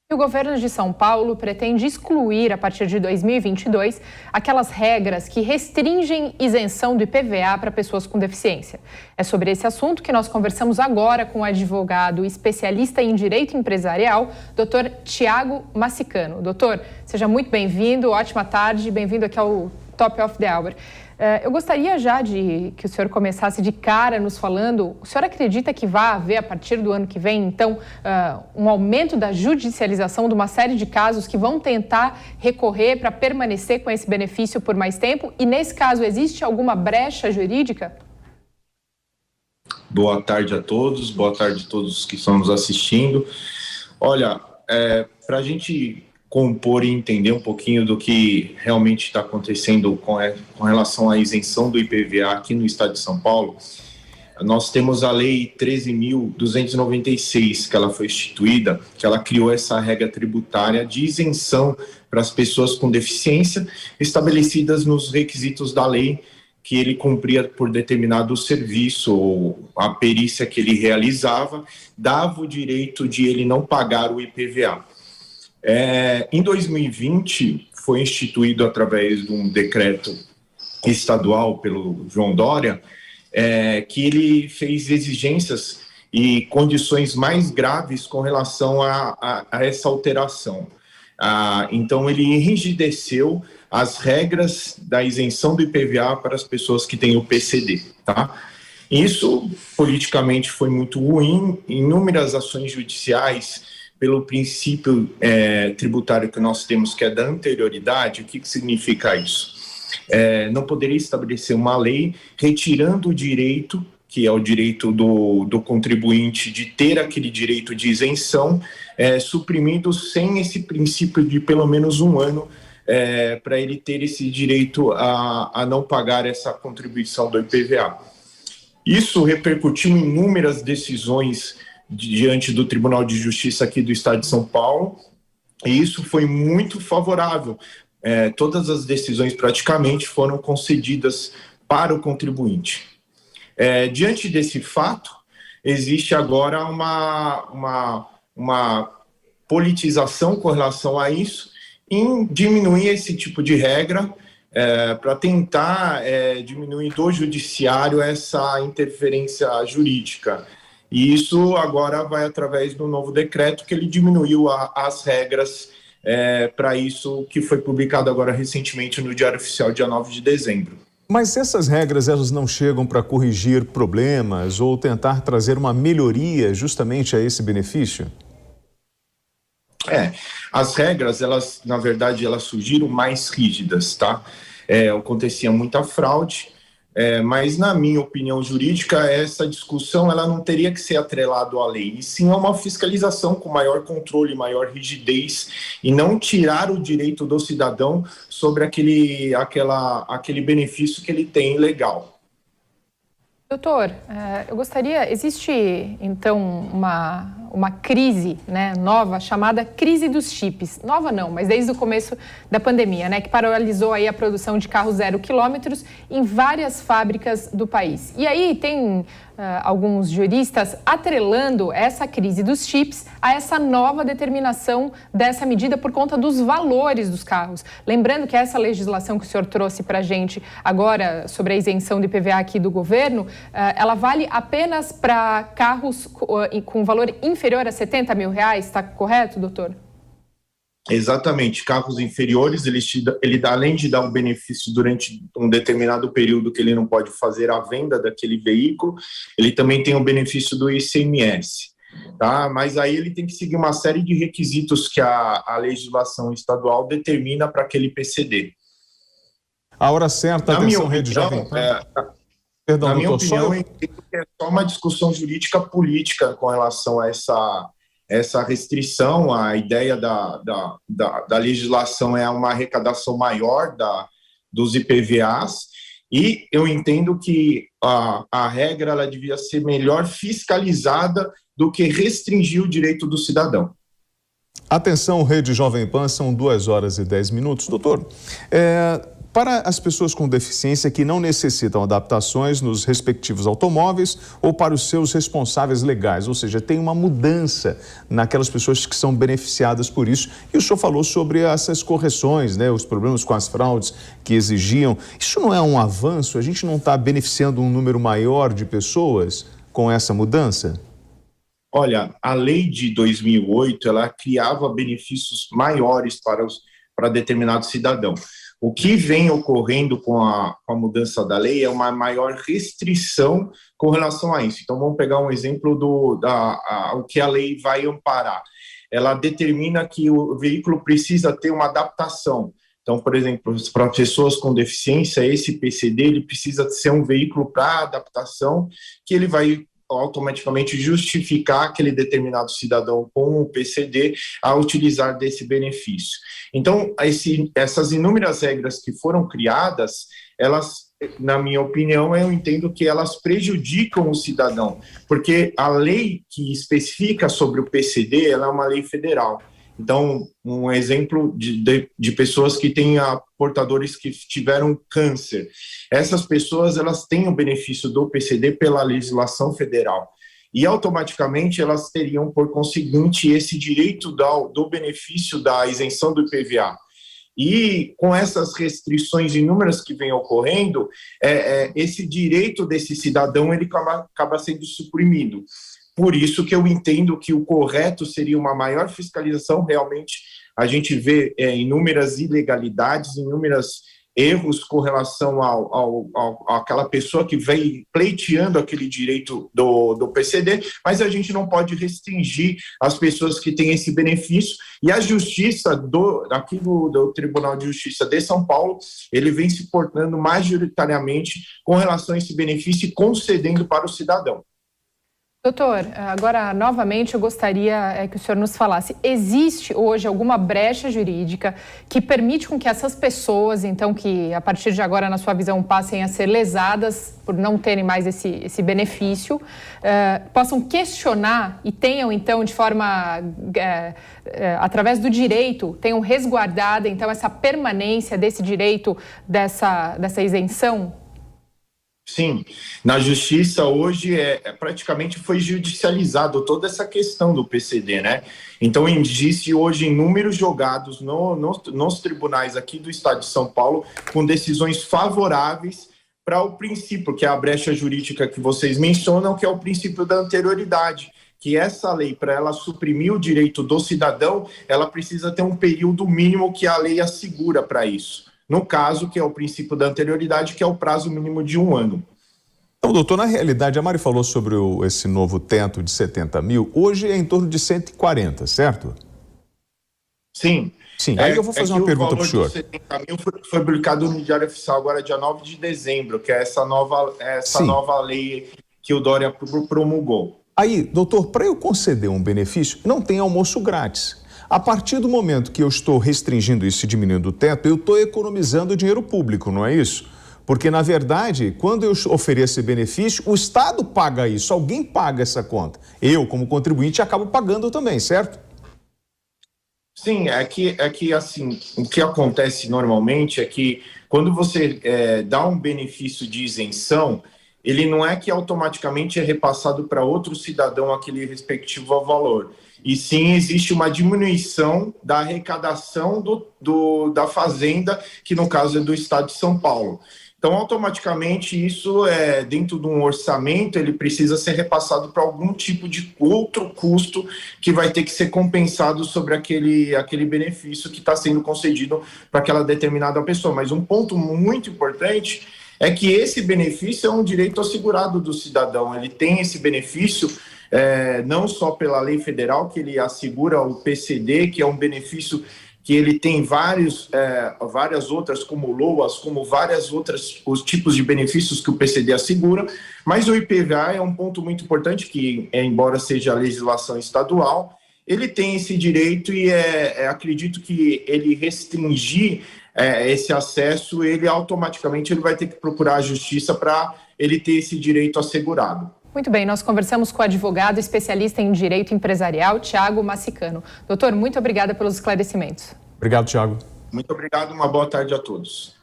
O governo de São Paulo pretende excluir, a partir de 2022, aquelas regras que restringem isenção do IPVA para pessoas com deficiência. É sobre esse assunto que nós conversamos agora com o advogado especialista em direito empresarial, Dr. Tiago Massicano. Doutor, seja muito bem-vindo, ótima tarde, bem-vindo aqui ao Top of the Hour. Eu gostaria já de que o senhor começasse de cara nos falando, o senhor acredita que vai haver, a partir do ano que vem, então, um aumento da judicialização de uma série de casos que vão tentar recorrer para permanecer com esse benefício por mais tempo? E, nesse caso, existe alguma brecha jurídica? Boa tarde a todos, boa tarde a todos que estão nos assistindo. Olha, para a gente compor e entender um pouquinho do que realmente está acontecendo com relação à isenção do IPVA aqui no estado de São Paulo, nós temos a Lei 13.296, que ela foi instituída, que ela criou essa regra tributária de isenção para as pessoas com deficiência, estabelecidas nos requisitos da lei, que ele cumpria por determinado serviço ou a perícia que ele realizava, dava o direito de ele não pagar o IPVA. Em 2020, foi instituído através de um decreto estadual pelo João Dória, que ele fez exigências e condições mais graves com relação a essa alteração. Então, ele enrijeceu as regras da isenção do IPVA para as pessoas que têm o PCD, tá? Isso, politicamente, foi muito ruim. Inúmeras ações judiciais, pelo princípio tributário que nós temos, que é da anterioridade. O que significa isso? Não poderia estabelecer uma lei retirando o direito, que é o direito do contribuinte de ter aquele direito de isenção, suprimido sem esse princípio de pelo menos um ano para ele ter esse direito a não pagar essa contribuição do IPVA. Isso repercutiu em inúmeras decisões diante do Tribunal de Justiça aqui do estado de São Paulo, e isso foi muito favorável. Todas as decisões praticamente foram concedidas para o contribuinte. Diante desse fato, existe agora uma politização com relação a isso, em diminuir esse tipo de regra, para tentar diminuir do judiciário essa interferência jurídica. E isso agora vai através do novo decreto, que ele diminuiu as regras para isso, que foi publicado agora recentemente no Diário Oficial, dia 9 de dezembro. Mas essas regras, elas não chegam para corrigir problemas ou tentar trazer uma melhoria justamente a esse benefício? As regras, elas, na verdade, elas surgiram mais rígidas, tá? Acontecia muita fraude, mas, na minha opinião jurídica, essa discussão ela não teria que ser atrelada à lei, e sim a uma fiscalização com maior controle, maior rigidez, e não tirar o direito do cidadão sobre aquele benefício que ele tem legal. Doutor, eu gostaria, existe então uma crise, né, nova, chamada crise dos chips. Nova não, mas desde o começo da pandemia, né, que paralisou aí a produção de carros 0 quilômetros em várias fábricas do país. E aí tem alguns juristas atrelando essa crise dos chips a essa nova determinação dessa medida por conta dos valores dos carros. Lembrando que essa legislação que o senhor trouxe para a gente agora sobre a isenção do IPVA aqui do governo, ela vale apenas para carros com valor inferior a R$70 mil, está correto, doutor? Exatamente, carros inferiores, ele dá, além de dar um benefício durante um determinado período que ele não pode fazer a venda daquele veículo, ele também tem o benefício do ICMS, tá? Mas aí ele tem que seguir uma série de requisitos que a legislação estadual determina para aquele PCD. A hora certa, na atenção, minha Rede Jovem Pan. Perdão, na minha opinião, eu entendo que é só uma discussão jurídica política com relação a essa restrição. A ideia da legislação é uma arrecadação maior dos IPVAs, e eu entendo que a regra ela devia ser melhor fiscalizada do que restringir o direito do cidadão. Atenção, Rede Jovem Pan, são 2 horas e 10 minutos. Doutor, para as pessoas com deficiência que não necessitam adaptações nos respectivos automóveis ou para os seus responsáveis legais, ou seja, tem uma mudança naquelas pessoas que são beneficiadas por isso. E o senhor falou sobre essas correções, né, os problemas com as fraudes que exigiam. Isso não é um avanço? A gente não está beneficiando um número maior de pessoas com essa mudança? Olha, a lei de 2008, ela criava benefícios maiores para determinado cidadão. O que vem ocorrendo com a mudança da lei é uma maior restrição com relação a isso. Então, vamos pegar um exemplo o que a lei vai amparar. Ela determina que o veículo precisa ter uma adaptação. Então, por exemplo, para pessoas com deficiência, esse PCD ele precisa ser um veículo para adaptação, que ele vai automaticamente justificar aquele determinado cidadão com o PCD a utilizar desse benefício. Então, essas inúmeras regras que foram criadas, elas, na minha opinião, eu entendo que elas prejudicam o cidadão, porque a lei que especifica sobre o PCD, ela é uma lei federal. Então, um exemplo de pessoas que têm portadores que tiveram câncer. Essas pessoas, elas têm o benefício do PCD pela legislação federal. E, automaticamente, elas teriam, por conseguinte, esse direito do benefício da isenção do IPVA. E, com essas restrições inúmeras que vêm ocorrendo, esse direito desse cidadão ele acaba sendo suprimido. Por isso que eu entendo que o correto seria uma maior fiscalização. Realmente, a gente vê inúmeras ilegalidades, inúmeros erros com relação àquela pessoa que vem pleiteando aquele direito do PCD, mas a gente não pode restringir as pessoas que têm esse benefício. E a justiça aqui do Tribunal de Justiça de São Paulo, ele vem se portando majoritariamente com relação a esse benefício e concedendo para o cidadão. Doutor, agora, novamente, eu gostaria que o senhor nos falasse, existe hoje alguma brecha jurídica que permite com que essas pessoas, então, que a partir de agora, na sua visão, passem a ser lesadas por não terem mais esse benefício, possam questionar e tenham, então, de forma, através do direito, tenham resguardada, então, essa permanência desse direito, dessa isenção? Sim, na justiça hoje praticamente foi judicializado toda essa questão do PCD, né? Então existe hoje números jogados nos tribunais aqui do estado de São Paulo com decisões favoráveis para o princípio, que é a brecha jurídica que vocês mencionam, que é o princípio da anterioridade, que essa lei, para ela suprimir o direito do cidadão, ela precisa ter um período mínimo que a lei assegura para isso. No caso, que é o princípio da anterioridade, que é o prazo mínimo de 1 ano. Então, doutor, na realidade, a Mari falou sobre esse novo teto de 70 mil, hoje é em torno de 140, certo? Sim. Sim, aí eu vou fazer uma pergunta para o senhor. O 70 mil foi publicado no Diário Oficial agora, dia 9 de dezembro, que é essa nova lei que o Dória promulgou. Aí, doutor, para eu conceder um benefício, não tem almoço grátis. A partir do momento que eu estou restringindo isso e diminuindo o teto, eu estou economizando dinheiro público, não é isso? Porque, na verdade, quando eu ofereço esse benefício, o Estado paga isso, alguém paga essa conta. Eu, como contribuinte, acabo pagando também, certo? Sim, é que assim, o que acontece normalmente é que quando você dá um benefício de isenção, ele não é que automaticamente é repassado para outro cidadão aquele respectivo valor. E sim, existe uma diminuição da arrecadação da fazenda, que no caso é do estado de São Paulo. Então, automaticamente, isso dentro de um orçamento, ele precisa ser repassado para algum tipo de outro custo que vai ter que ser compensado sobre aquele benefício que está sendo concedido para aquela determinada pessoa. Mas um ponto muito importante é que esse benefício é um direito assegurado do cidadão. Ele tem esse benefício não só pela lei federal, que ele assegura o PCD, que é um benefício que ele tem várias outras, como LOAS, como várias outras, os tipos de benefícios que o PCD assegura, mas o IPVA é um ponto muito importante, que embora seja a legislação estadual, ele tem esse direito e acredito que ele restringir esse acesso, ele automaticamente vai ter que procurar a justiça para ele ter esse direito assegurado. Muito bem, nós conversamos com o advogado especialista em direito empresarial, Thiago Massicano. Doutor, muito obrigada pelos esclarecimentos. Obrigado, Thiago. Muito obrigado, uma boa tarde a todos.